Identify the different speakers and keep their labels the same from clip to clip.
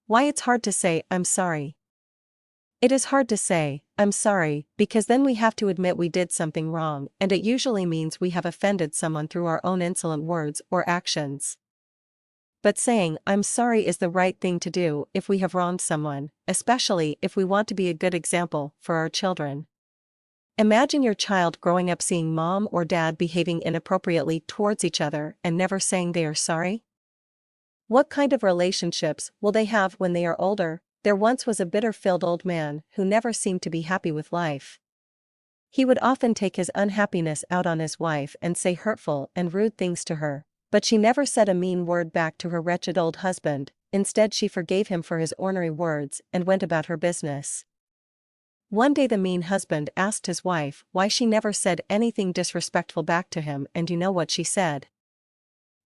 Speaker 1: Why it's hard to say, I'm sorry. It is hard to say, I'm sorry, because then we have to admit we did something wrong, and it usually means we have offended someone through our own insolent words or actions. But saying, I'm sorry is the right thing to do if we have wronged someone, especially if we want to be a good example for our children. Imagine your child growing up seeing mom or dad behaving inappropriately towards each other and never saying they are sorry. What kind of relationships will they have when they are older? There once was a bitter-filled old man who never seemed to be happy with life. He would often take his unhappiness out on his wife and say hurtful and rude things to her, but she never said a mean word back to her wretched old husband. Instead, she forgave him for his ornery words and went about her business. One day the mean husband asked his wife why she never said anything disrespectful back to him, and you know what she said?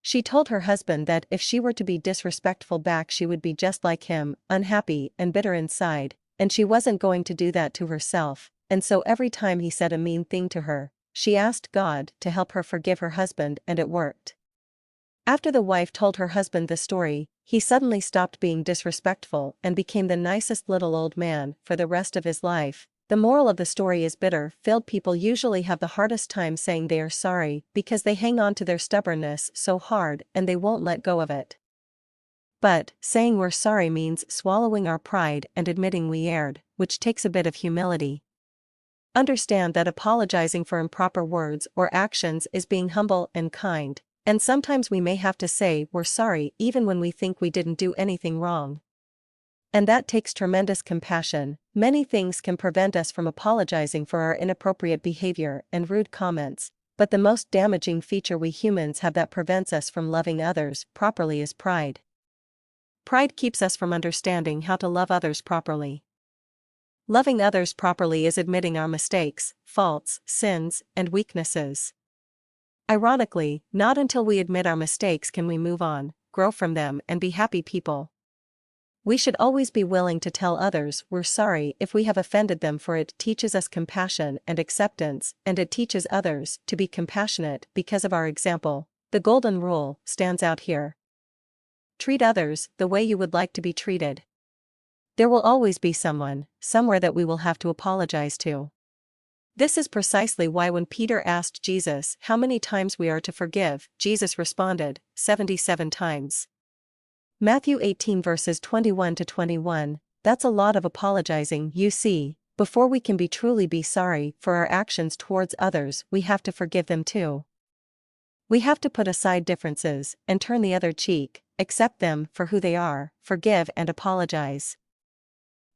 Speaker 1: She told her husband that if she were to be disrespectful back she would be just like him, unhappy and bitter inside, and she wasn't going to do that to herself, and so every time he said a mean thing to her, she asked God to help her forgive her husband, and it worked. After the wife told her husband the story, he suddenly stopped being disrespectful and became the nicest little old man for the rest of his life. The moral of the story is bitter-filled people usually have the hardest time saying they are sorry because they hang on to their stubbornness so hard and they won't let go of it. But saying we're sorry means swallowing our pride and admitting we erred, which takes a bit of humility. Understand that apologizing for improper words or actions is being humble and kind, and sometimes we may have to say we're sorry even when we think we didn't do anything wrong. And that takes tremendous compassion. Many things can prevent us from apologizing for our inappropriate behavior and rude comments, but the most damaging feature we humans have that prevents us from loving others properly is pride. Pride keeps us from understanding how to love others properly. Loving others properly is admitting our mistakes, faults, sins, and weaknesses. Ironically, not until we admit our mistakes can we move on, grow from them, and be happy people. We should always be willing to tell others we're sorry if we have offended them, for it teaches us compassion and acceptance, and it teaches others to be compassionate because of our example. The golden rule stands out here. Treat others the way you would like to be treated. There will always be someone, somewhere that we will have to apologize to. This is precisely why when Peter asked Jesus how many times we are to forgive, Jesus responded, 77 times. Matthew 18 verses 21 to 21, that's a lot of apologizing. You see, before we can truly be sorry for our actions towards others, we have to forgive them too. We have to put aside differences and turn the other cheek, accept them for who they are, forgive and apologize.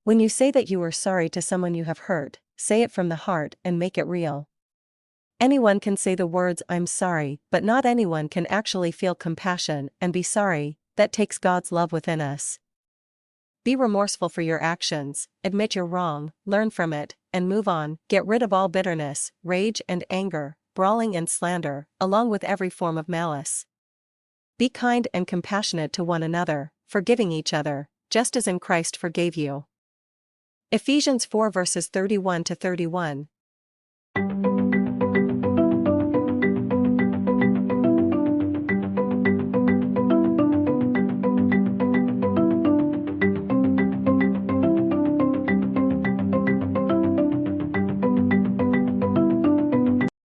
Speaker 1: When you say that you are sorry to someone you have hurt, say it from the heart and make it real. Anyone can say the words I'm sorry, but not anyone can actually feel compassion and be sorry. That takes God's love within us. Be remorseful for your actions, admit you're wrong, learn from it, and move on. Get rid of all bitterness, rage and anger, brawling and slander, along with every form of malice. Be kind and compassionate to one another, forgiving each other, just as in Christ forgave you. Ephesians 4 verses 31 to 31,